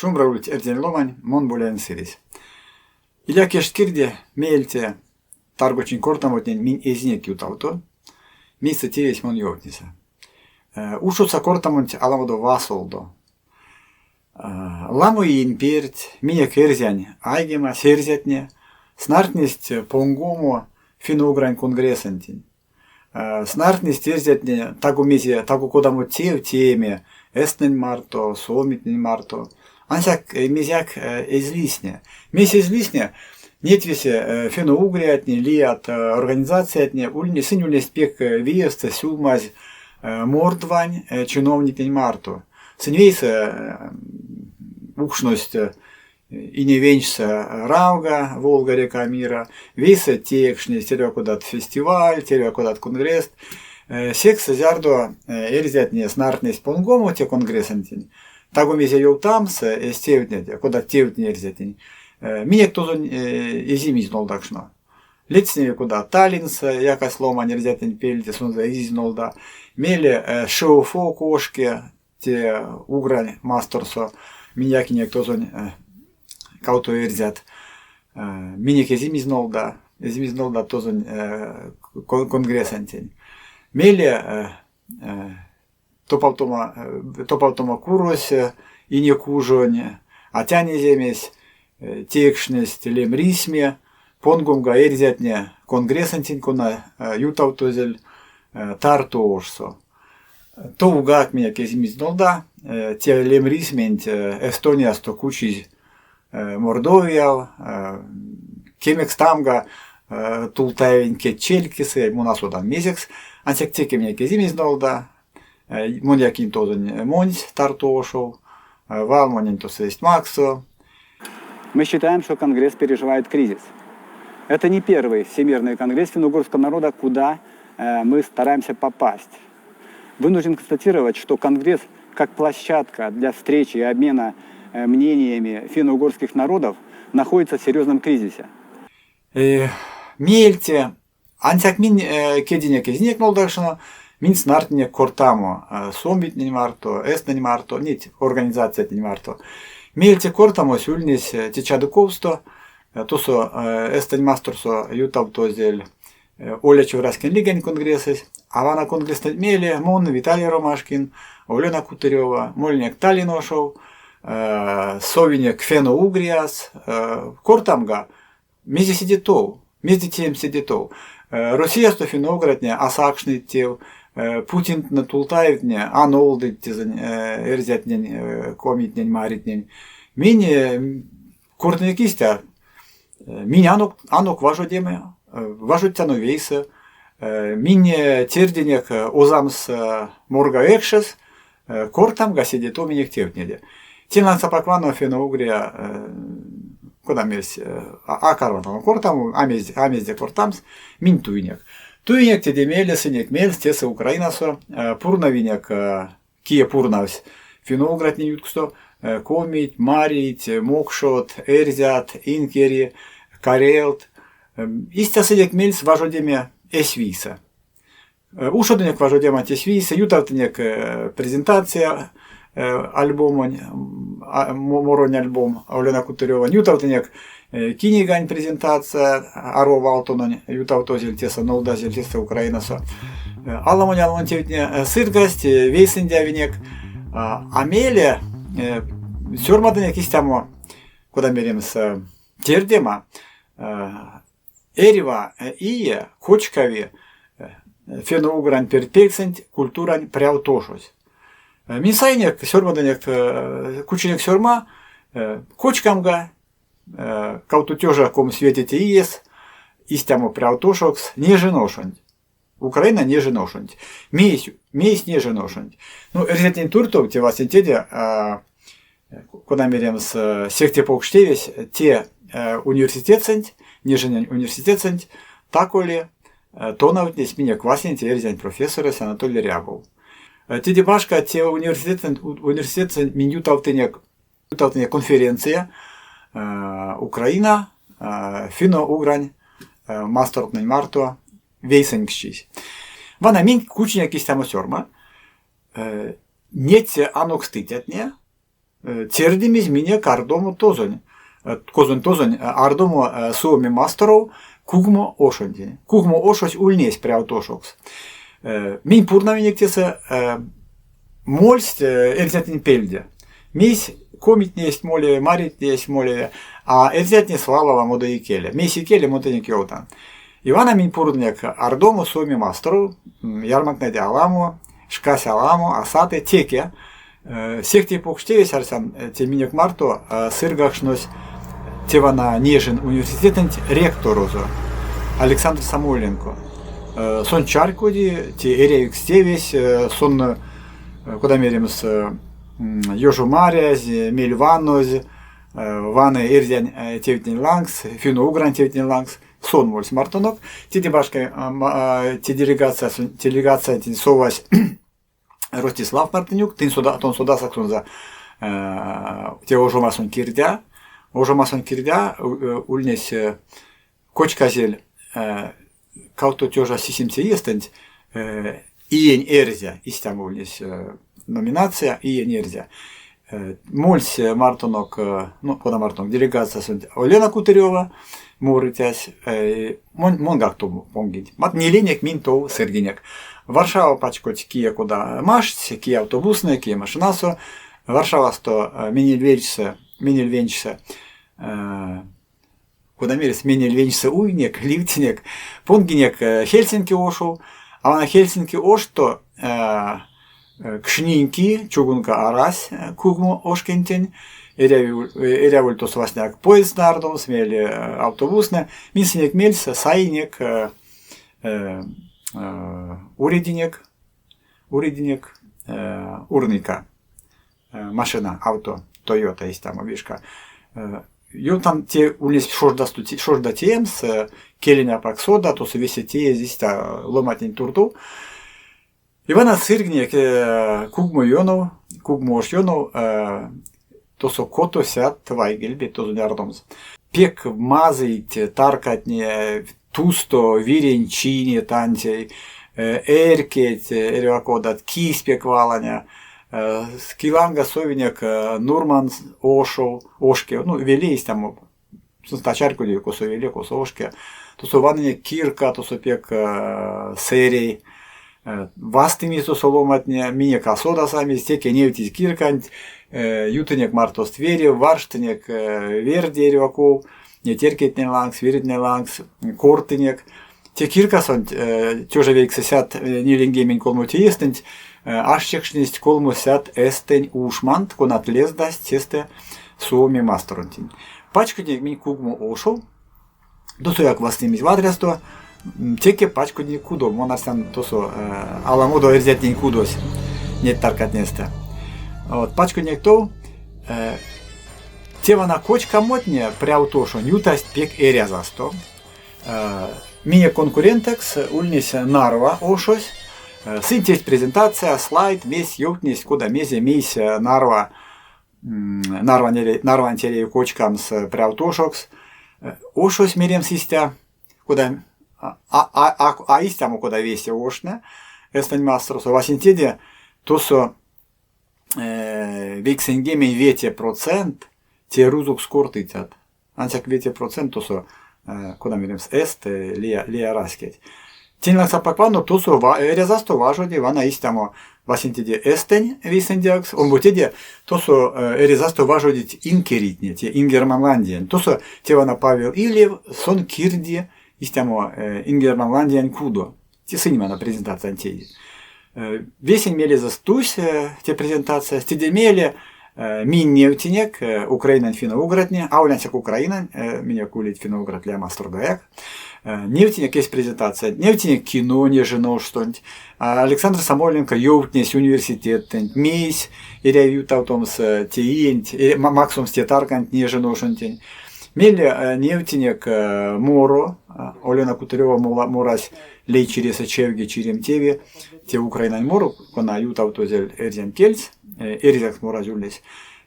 Шумбраult erden lomaň mon bolen siris. Ila keshkirde meelte targoчин kortamotnen min ezinek jutauto. Missä tiivis mon joutnisa. Ušuca kortamunt alamodo vasoldo. Lamuin pirt minek erzjan aigema serzetne snartnist pongomo finugran kongresantin. Snartnist erzetne tagu kodamo teme estnen marto, suomitnen marto. Ансяк мизяк излисне. Мис излисне нетвесе фино-угриатне лиат организациятне ульни сынюле спек виеста сюлмаз мордвань чиновникень марто. Сынвейса укшность и не венчса Рауга, Волга река мира, вейса текшни, теря куда-то фестиваль, теря куда-то конгресс. Секса зярдо эрзятне снартнесть понгому те конгрессантень. Tago mi se joutams estevnet, kod tevnet erzetень. Minek tozon ezimiznol dakšno. Letsne koda Talins, jakas loman erzetень pelte sunza eziznolda. Mele šeofo koške, te ugran mastorso, minjakinek tozon kauto erzet. Minek ezimiznolda tozon kongresantень. Mele Топалтома курос и не кужоне, а тяне земесь текшность лем рисме, понгумга эрзятне конгрессантинкуна ютаутозель тартоошсо. То угак меня кезимизнолда, те лем рисмент Эстония сто кучи Мордовия, кемекс тамга тултаевеньке челькисы, мунасодан месяц, ансек теке меня кезимизнолда, Моньякин тозен монь тартошел, валмонин то есть максо. Мы считаем, что Конгресс переживает кризис. Это не первый Всемирный конгресс финно-угорского народа, куда мы стараемся попасть. Вынужден констатировать, что Конгресс как площадка для встречи и обмена мнениями финно-угорских народов находится в серьезном кризисе. Мельте, антяк мин кединек изнек молдашно, Min snartne kortamo, suomitnen marto, estnen marto, nit organizaatiat marto. Meelte kortamo sülnis tichadukovsto, tuso esten mastorso jutavtozel Olečev Raskin ligen kongresses, avana kongressnet meele mon Vitalij Romashkin, Olena Kuteryova, Molnek Talinošov, Sovinek Feno-Ugrias, kortamga, mizi siditov, mizi tiem siditov. Росія сто фіноградня, асакшний тів, Путін на Тултаївня, анолдить ерзятнень, комітнень, марітнень. Міні куртникістя, міні анок важодіме, важуття новейсе, міні тердінек озамс морга екшес, кортам гасіді то міні ктевнєді. Тінан сапаквано фіноугрія, куда месь акарватом кортам, амезде кортамс, мин туйняк. Туйняк те демеле сынек мельс тесе Украинасо, пурнавиняк кие пурнавс, финоугратни ютксто, комить, марить, мокшот, эрзят, инкери, карелт. Истя сынек мельс важодеме эсвиса. Ушоденек важодема тесвиса, ютавтенек презентация, альбом, моронь альбом Олена Кутырева, ютавтенек кинигань презентация, аро валтонон, ютавтозель теса, нолдазель теса Украинаса, аламонь алмонтевтне сыргасть, вейсендявинек, амеле, сёрмаденек истямо, куда мерим с тердема, эрева ие, кочкави, феноугран перпексент, культурань пряутошусь. Минсайнек, сёрмаденек, кученек сёрма, кочкамга, кауту тёжа ком светите иес, истямо пряутошокс, не женошонь. Украина не женошонь. Мейс не женошонь. Ну, эрзетин туртов, те вас интеде, куда мерем с секте покштевесь, те университетсент, не женень университетсент, таколи, тонавтнес меня квасенте эрзень профессорес Анатолий Рябов. Те дебашка, те университетсент минютавтенек конференция, Украина, фино-угрань, мастортнень марто, вейсенгщись. Вана мин кучняк истямо сёрма, нете анок стытятне, тердиміз мене ардому тозонь. Козон тозонь ардому суоми мастеров кугмо ошонди. Кугмо ошось ульнесь пряутошокс. Мин пурнаминектесе мольст эльзятин пельде. Мись комит несть моле, марит несть моле, а эльзятин слава мода и келе. Мись и келе мода не кеотан. Ивана мин пурнек ардому суоми мастеров ярмак наде аламу, шкась аламу, асате теке. Всех те покштевись арсам те минек марто сыргахшнось тевана нежен университетен ректорозо Александр Самойленко. Сон чаркуди те эревик стевесь сон куда мерим с Йожу Маряз, Мельваноз, Ваны Эрзян Тевтин Лангс, Фину Угран Тевтин Лангс, сон мольс мартонок. Те дебашка те делегация тин совась Ростислав Мартынюк, тин суда саксунза те ожомасон кирдя. Ожомасон кирдя ульнес кочказель кауто тёжа сисимце естент иень эрзя истям ульнес номинация иень эрзя. Мольс мартонок, ну, куда мартонок, делегация Олена Кутырева, Мурытясь, монгак то понгить. Мат не ленек минто сергинек. Варшава пачкоть кия куда машць, кия автобусная, кия машинасо. Варшава сто минильвенчсе, куда мерис минильвенчсе уйнек, лифтинек, понгинек Хельсинки ошел, а на Хельсинки ошто кшнинки, чугунка арась, кугмо ошкентень, эрявуль то свасняк поезд нардом, смели автобусне, минсинек мельса, сайнек, урединек, урника, машина, авто, Тойота есть там, вишка. Ё там те улез шожда тем с келеня паксода, то совесе те здесь ломатень турту. Ивана Сыргнек, кугмо йонов, то со кото сят твайгельбе, то зунярдомс. Пек мазыть, таркатне, тусто, виренчине, тантей, эркет, эрвакодат, киспек валаня, скиланга совинек, нурман ошке, ну, велись там, стачарку деко совеле, косошке, то со ванне кирка, то со пек серей, вастыми то соломатне, мине касода сами, стеке невтись киркант, ютынек мартост вери, варштынек верди реваков, не теркетне лангс, веридне лангс, кортынек. Те киркасон, тёже вейксе сят нилингемень колму тиестент, ашчекшнесть колму сят эстень ушмант, конат лездасть, тесте суоми мастеронтин. Пачкадник мин кугму ошел, досу як властимись вадрясто, теке пачкадник кудо, монарсан тосо аламодо эрзятнин кудос, нет таркатнесте. Вот, пачкадник то, тевана кочка мотне пряутошо, нютасть пек эрязасто, Мия конкурентекс ульнись Нарва ошось. Синтесть презентация, слайд, месь ёктнись, куда мезе мись Нарва антелею кочкам с пряутошокс. Ошось мерем систя, куда истяму куда весе ошне. Эстань мастерус. Васинтеде тосо виксенгемен вете процент, те рузук скортитят. Антяк вете процент тосо куда мерем с эст лия раскет. Тинлакса паквану тосо эрязасто важоди вана истямо васинтеде эстень висендиакс, он бутеде тосо эрязасто важодить инкеритне, те ингерманландиен. Тосо те вана Павел Ильев сон кирди истямо ингерманландиен кудо. Те сынимана презентация антеди. Весень мели застусь те презентация, стеде мели мин невтинек, Украина финно-угратне, а улянсек Украина, меня кулит финно-уграт ля мастергаек. Невтинек есть презентация, невтинек кино, не жено что-нибудь. Александр Самойленко, Йовтнес, университет, мейс, и ревют автом с тиент, максимум с тетаркант, не жено что-нибудь. Мели невтинек Моро, Олена Кутырева Мурась, лей через Чевги, черем Теви, те Украина Моро, кона ют автозель Эрзян Кельц, Эрзяк Муразюльнес.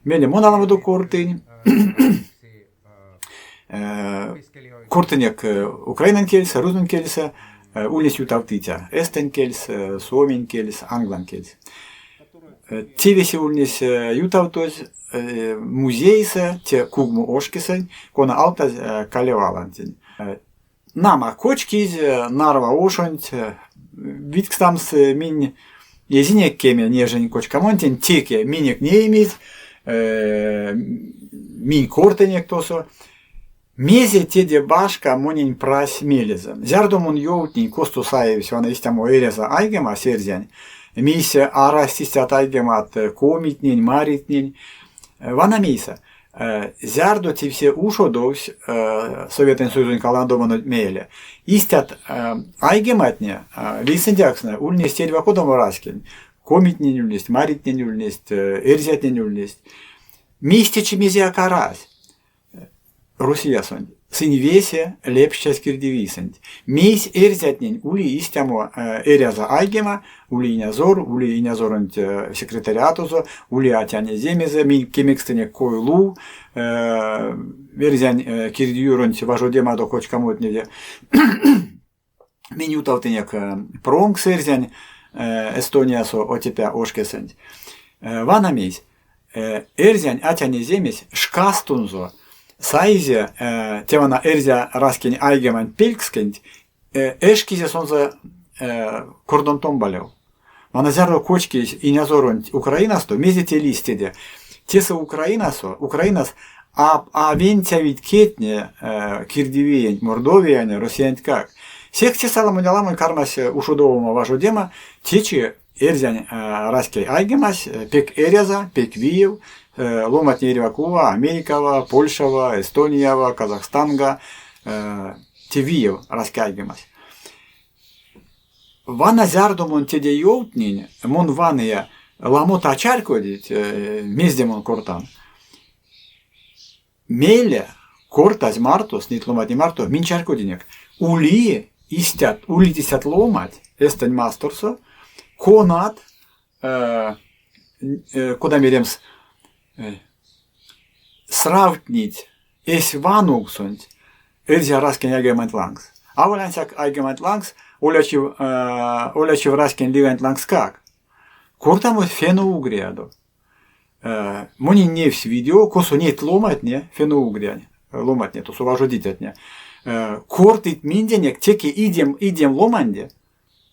Мели Моналамаду Кортынь, Кортынек Украинан Кельц, Рузман Кельца, Ульнес ют автытя, Эстен Кельц, Суомен Кельц, Англан Кельц. Тевесе ульнес ютавтоз музейса, те кугму ошкисан, кона алта калевалантин. Нама кочкиз, нарва ошонт, виткстамс мин езинек кеме нежен кочкамонтин, теке минек не имеет, мин кортенек тосо. Мезе теде башка монин прас мелезем. Зярдомон йоутнин косту саевис, вана истямо эреза айгема серзянь. Мисе арастистят айгемат комитнин, маритнин. Вана миса. Зярдо ти все ушодовс Советен Союзун каландомано меле. Истят айгематне, висендяксне, ульнест тельвакодом раскин. Комитнин ульнест, маритнин ульнест, эрзятнин ульнест. Мистечи мизе акарас. Русия сон. Сын весе лепща скирдивисент. Мейс эрзятнин ули истямо эряза айгема, ули инязорент секретариатузо, ули атяне земезе, мин кемекстене койлу, верзянь кирдиюронт важодема до кочкамотнеде. Мин юталтенек пронг серзянь Эстониасо отепя ошкесент. Вана мейс. Эрзянь атяне земес шкастунзо. Сайзе, тевана эрзя раскин айгеман пелькскент, эшкизе сонза кордон томбалев. Вана зярро кочки и нязорон Украинасто, мезете листеде. Теса Украинас, а вентя вид кетне, кирдивиень, Мордовияне, Россиянь как. Всех те саламуняламы кармас ушудовому важудема, течи эрзянь раскин айгемас, пек эряза, пек виев, ломат Неревакува, Америкава, Польшава, Эстониява, Казахстанга, Тевиев раскайгемас. Вана зярдомон теде йоутнин, мон ваная ламота ачаркодит, мездемон кортан. Меле, кортаз мартус, нит ломат не марту, минчаркодинек. Ули тисят ломат, эстань масторсо, конат, куда меремс, сравнить ес вануксунт эрзя раскен айгемент лангс. А волянсяк айгемент лангс олячив раскен ливент лангс как. Кортамот феноугриадо. Мони не в видео, косу нет ломатне феноугриань. Ломатне, то суважодитятне. Кортит минденек теки идем ломанде.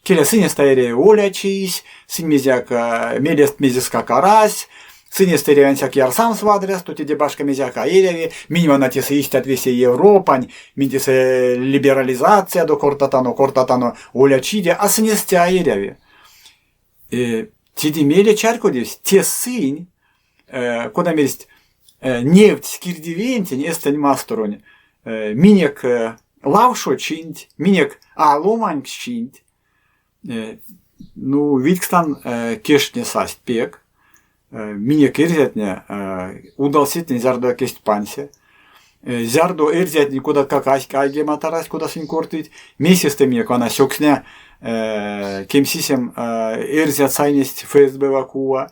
Келя сыне стаере олячись, сын мезяк мелест мезиска карась, сыне стереянсяк ярсам свадряс, то те башка мезяка иреви, минимум на тесе истят весе Европань, минтесе либерализация до кортатано олячиде, а сыне стя иреви. Тиди меле чаркодивс, те сынь, куда мерест нефть скирдивентень, эстань мастеронь, минек лавшо чинть, минек ломань чинть, ну, видкстан кешне састь пек, минек эрзятне удалситне зярдо кесть пансе, зярдо эрзятне куда какаськ айгематарась, куда син кортить, месяцте минек вана сёксне кемсисем эрзят сайнесть ФСБ вакуа,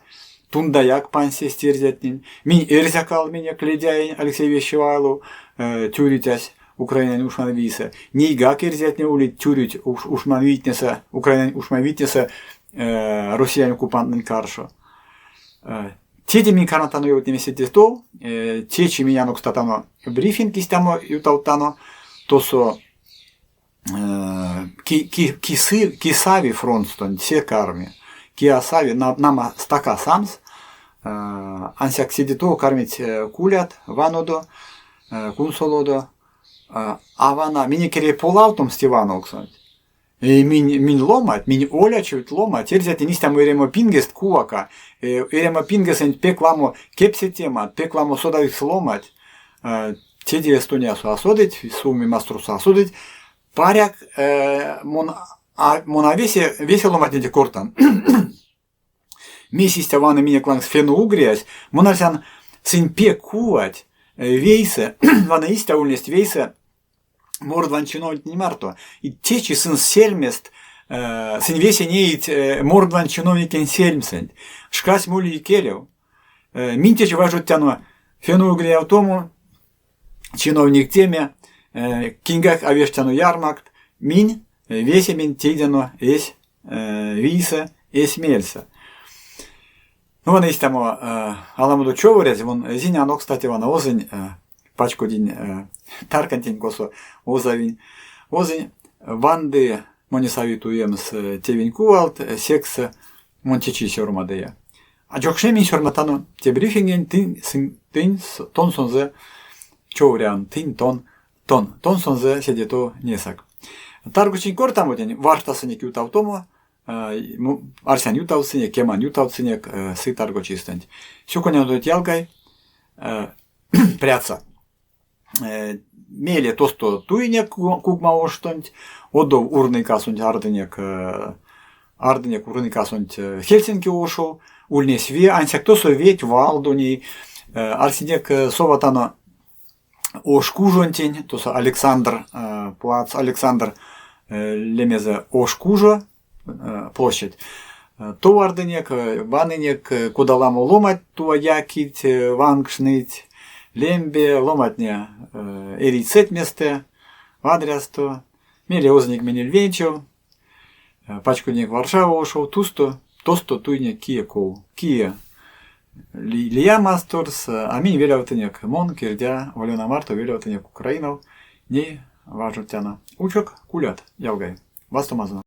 тундаяк пансе стерзятнин, мин эрзякал минек ледяй Алексей Вещевайлу тюритясь, Украина ушман виса. Нейгак эрзятне улит тюрить ушман витнеса, Украина ушман витнеса россиян оккупантный каршо. Теди ми канатано йотне месетестол, течи меня нокстатано брифинг истамо юталтано, тосо кисави фронтстон, все карми, киасави нама стака самс, ансяк сидито кармить кулят, ванодо, кунсолодо, а вана мини кере полаутом стивано оксант. Мин ломат, мин олячевит ломат, ерзят нистямо еремо пингест кувака, еремо пингесент пекламо кепсетема, пекламо содавик ломат, теди Эстониасу асодить, суми маструсу асодить, паряк монавесе ломат неде кортан. Месистя вана мине кланс фену угриясь, монарсян син пек кувать, вейсе, вана истя ульнест вейсе, мордван чиновник не марто. И течи сын сельмест, сын весе неит мордван чиновникен сельмсент. Шкась мули и келев. Минтеч важут тяно фену угрия тому, чиновник теме, кингах авештяну ярмакт, мин весе мин тейдено есь виса, есь мельса. Ну, вони істемо аламуду човурять, вон зіняно, кстати, вона озень, пачку дінь, таркантінь косо, озавінь. Озень, ванди, моні савітуєм з тєвінь кувалт, секс, монтічі сьормадея. А джокшемін сьорматано, те брифінген, тин, тон сонзе, човурян, тин, тон сонзе, сидето несак. Таргучин кортамодень, вартасыне кютав тому, арсян ютавсыне, кеман ютавсыне, сы таргочистент. Сюконя дойт ялгай, пряца. Меле тосто туйнек кугма оштонт, одов урный касунт ардынек урный касунт Хельсинки ошо, ульне све, ансяк тосо веть валдуни, арсинек соватано ошкужонтень, тосо Александр, плац Александр лемезе ошкужо, площадь. Товардынек, ванынек, кудаламу ломать, туа якить, вангшныть, лембе, ломатня, эрицет месте, вадрясто, меле озник менель венчев, пачкудник Варшава ошел, тосто туйник киеков, кия, лия масторс, аминь велявтынек мон, кирдя, валена марта велявтынек украинов, не важутяна. Учок кулят, явгай, вас томазано.